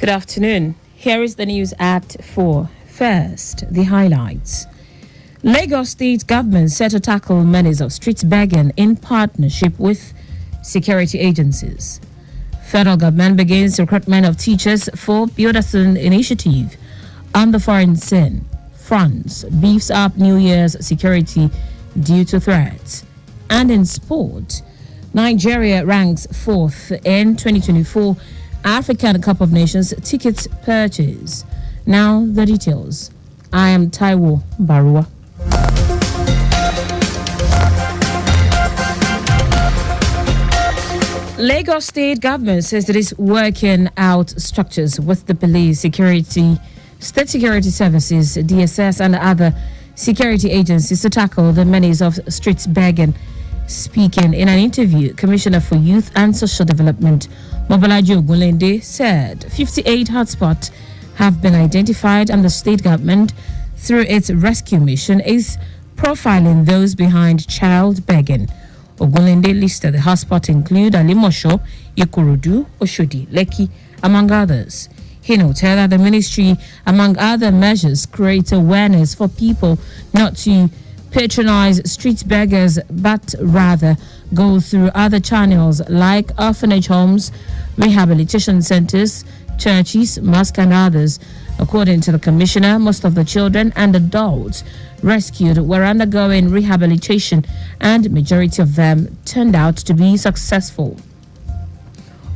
Good afternoon. Here is the news at 4. First, the highlights. Lagos State government set to tackle menace of street begging in partnership with security agencies. Federal government begins recruitment of teachers for Build-a-thon initiative. On the foreign scene, France beefs up New Year's security due to threats. And in sport, Nigeria ranks 4th in 2024 African Cup of Nations tickets purchase. Now the details. I am Taiwo Baruwa. Lagos State government says it is working out structures with the police, security, state security services, DSS and other security agencies to tackle the menace of street begging. Speaking in an interview, Commissioner for Youth and Social Development, Mobolaji Ogunlende, said 58 hotspots have been identified and the state government, through its rescue mission, is profiling those behind child begging. Ogunlende listed the hotspots include Alimosho, Ikorodu, Oshodi, Lekki, among others. He noted that the ministry, among other measures, creates awareness for people not to patronize street beggars, but rather go through other channels like orphanage homes, rehabilitation centers, churches, mosques, and others. According to the commissioner, most of the children and adults rescued were undergoing rehabilitation, and majority of them turned out to be successful.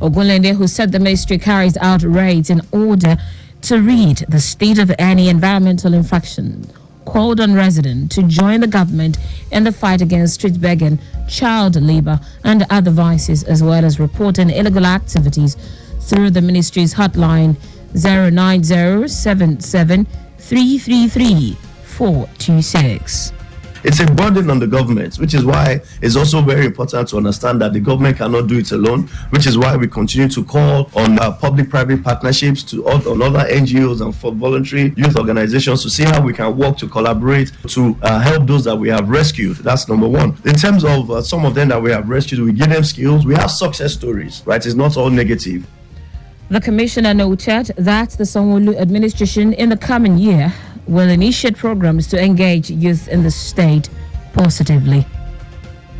Ogunlende, who said the ministry carries out raids in order to read the state of any environmental infraction, called on residents to join the government in the fight against street begging, child labor, and other vices, as well as reporting illegal activities through the ministry's hotline 09077333426. It's a burden on the government, which is why it's also very important to understand that the government cannot do it alone, which is why we continue to call on public-private partnerships on other NGOs and for voluntary youth organizations to see how we can work to collaborate to help those that we have rescued. That's number one. In terms of some of them that we have rescued, we give them skills. We have success stories, right? It's not all negative. The commissioner noted that the Sanwo-Olu administration in the coming year will initiate programs to engage youth in the state positively.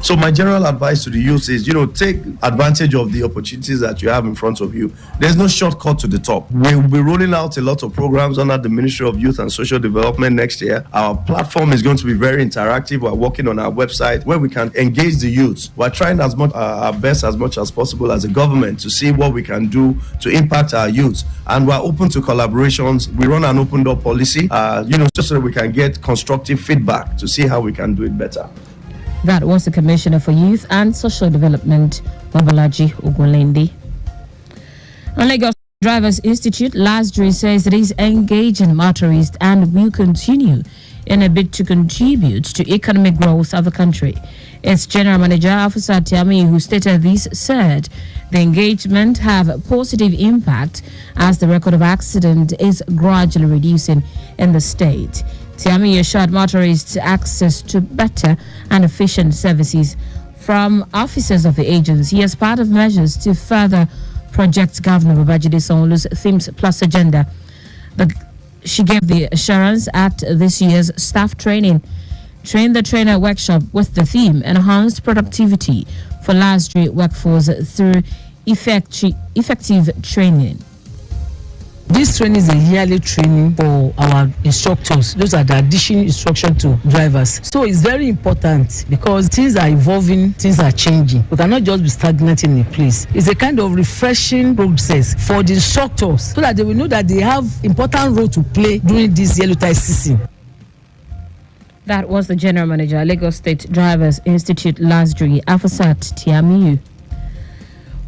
So my general advice to the youth is, take advantage of the opportunities that you have in front of you. There's no shortcut to the top. We'll be rolling out a lot of programs under the Ministry of Youth and Social Development next year. Our platform is going to be very interactive. We're working on our website where we can engage the youth. We're trying our best as much as possible as a government to see what we can do to impact our youth. And we're open to collaborations. We run an open door policy, just so that we can get constructive feedback to see how we can do it better. That was the Commissioner for Youth and Social Development, Mobolaji Ogunlende. On Lagos Drivers Institute, LASDRI says it is engaging motorists and will continue in a bid to contribute to economic growth of the country. Its General Manager, Officer Tiami, who stated this, said the engagement have a positive impact as the record of accident is gradually reducing in the state. Tiami assured motorists access to better and efficient services from officers of the agency as part of measures to further project Governor Babajide Sanwo-Olu's Themes Plus agenda. She gave the assurance at this year's staff Train the Trainer workshop with the theme Enhanced Productivity for LASDRI Workforce through effective training. This training is a yearly training for our instructors. Those are the additional instruction to drivers. So it's very important because things are evolving, things are changing. We cannot just be stagnant in a place. It's a kind of refreshing process for the instructors so that they will know that they have important role to play during this yellow tie season. That was the General Manager, Lagos State Drivers Institute, LASDRI, Afasat Tiamiyu.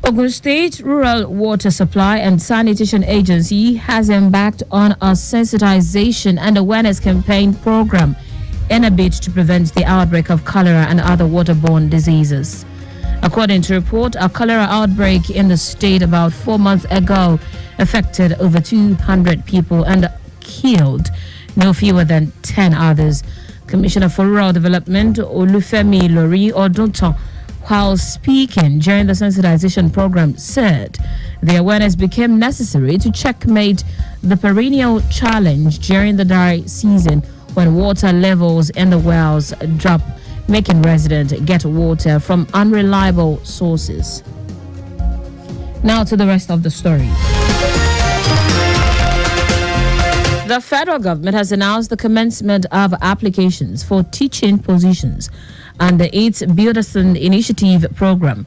Ogun State Rural Water Supply and Sanitation Agency has embarked on a sensitization and awareness campaign program in a bid to prevent the outbreak of cholera and other waterborne diseases. According to report, a cholera outbreak in the state about 4 months ago affected over 200 people and killed no fewer than 10 others. Commissioner for Rural Development Olufemi Lori Odunton while speaking during the sensitization program, said the awareness became necessary to checkmate the perennial challenge during the dry season when water levels in the wells drop, making residents get water from unreliable sources. Now to the rest of the story. The federal government has announced the commencement of applications for teaching positions under its Build-a-Thon Initiative program.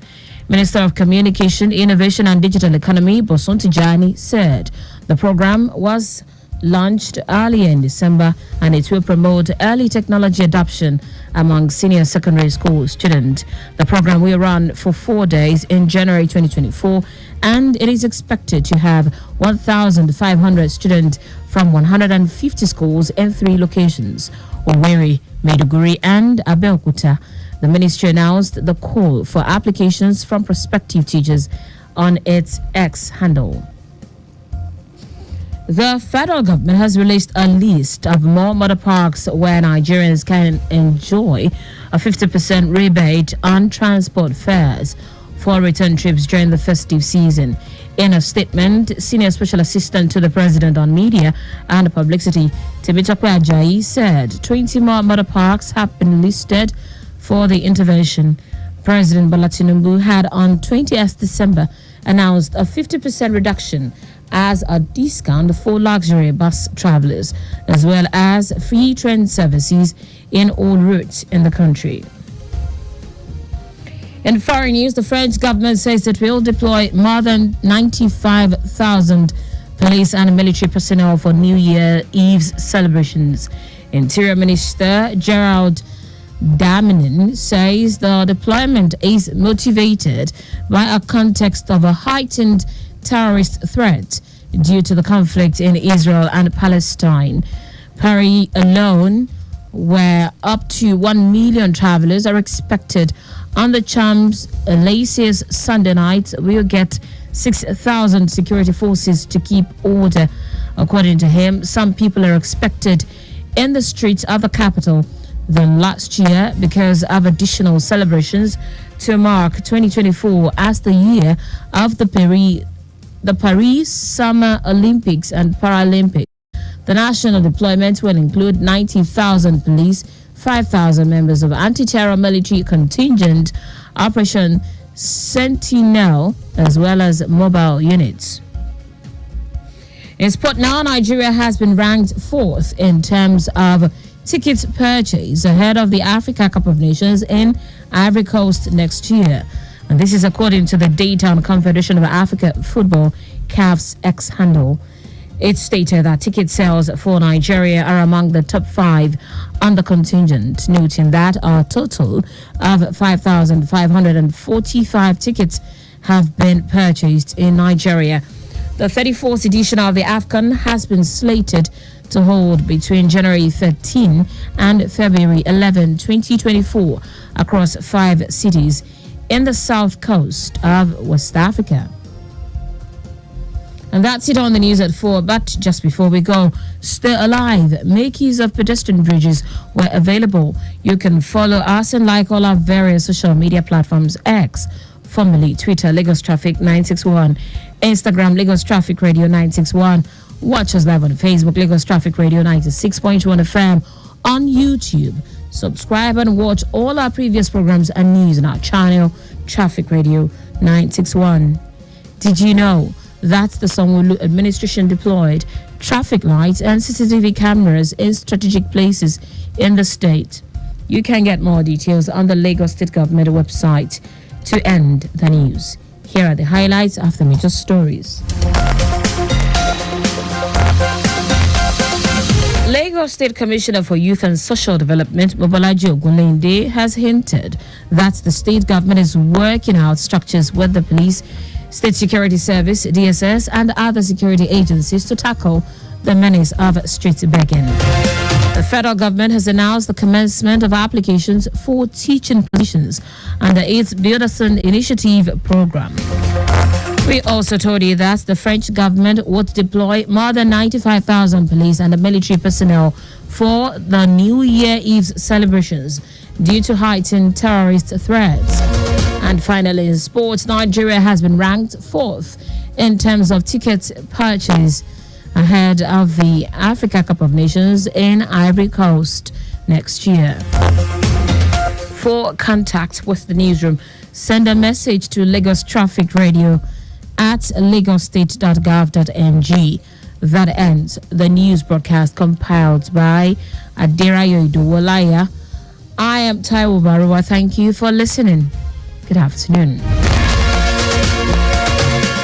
Minister of Communication, Innovation and Digital Economy, Boson Tijani, said the program was launched earlier in December and it will promote early technology adoption among senior secondary school students. The program will run for 4 days in January 2024 and it is expected to have 1,500 students from 150 schools in 3 locations: Owerri, Maiduguri and Abeokuta. The ministry announced the call for applications from prospective teachers on its X handle. The federal government has released a list of more motor parks where Nigerians can enjoy a 50% rebate on transport fares for return trips during the festive season. In a statement, Senior Special Assistant to the President on Media and Publicity, Temitope Ajayi, said 20 more motor parks have been listed for the intervention. President Bola Tinubu had on 20th December announced a 50% reduction as a discount for luxury bus travelers, as well as free train services in all routes in the country. In foreign news, the French government says it will deploy more than 95,000 police and military personnel for New Year Eve's celebrations. Interior Minister Gerald Damanin says the deployment is motivated by a context of a heightened terrorist threat due to the conflict in Israel and Palestine. Paris alone, where up to 1 million travelers are expected on the Champs-Élysées Sunday night, will get 6,000 security forces to keep order. According to him, some people are expected in the streets of the capital than last year because of additional celebrations to mark 2024 as the year of the Paris Summer Olympics and Paralympics. The national deployment will include 90,000 police, 5,000 members of anti-terror military contingent, Operation Sentinel, as well as mobile units. In sport now, Nigeria has been ranked 4th in terms of tickets purchased ahead of the Africa Cup of Nations in Ivory Coast next year. And this is according to the data on Confederation of Africa Football, CAF's X handle. It stated that ticket sales for Nigeria are among the top 5 on the contingent, noting that a total of 5,545 tickets have been purchased in Nigeria. The 34th edition of the AFCON has been slated to hold between January 13 and February 11, 2024 across 5 cities in the south coast of West Africa. And that's it on the news at 4. But just before we go, stay alive. Make use of pedestrian bridges where available. You can follow us and like all our various social media platforms: X, formerly Twitter, Lagos Traffic 961, Instagram, Lagos Traffic Radio 961. Watch us live on Facebook, Lagos Traffic Radio 96.1 FM, on YouTube. Subscribe and watch all our previous programs and news on our channel, Traffic Radio 961. Did you know that's the Sanwo-Olu administration deployed traffic lights and CCTV cameras in strategic places in the state? You can get more details on the Lagos State Government website. To end the news, here are the highlights of the major stories. Lagos State Commissioner for Youth and Social Development, Mobolaji Ogunlende, has hinted that the state government is working out structures with the police, State Security Service, DSS, and other security agencies to tackle the menace of street begging. The federal government has announced the commencement of applications for teaching positions under its Build-a-Thon Initiative program. We also told you that the French government would deploy more than 95,000 police and military personnel for the New Year Eve celebrations due to heightened terrorist threats. And finally, in sports, Nigeria has been ranked 4th in terms of ticket purchase ahead of the Africa Cup of Nations in Ivory Coast next year. For contact with the newsroom, send a message to Lagos Traffic Radio at lagosstate.gov.ng. That ends the news broadcast compiled by Aderayo Idowolaya. I am Taiwo Baruwa. Thank you for listening. Good afternoon.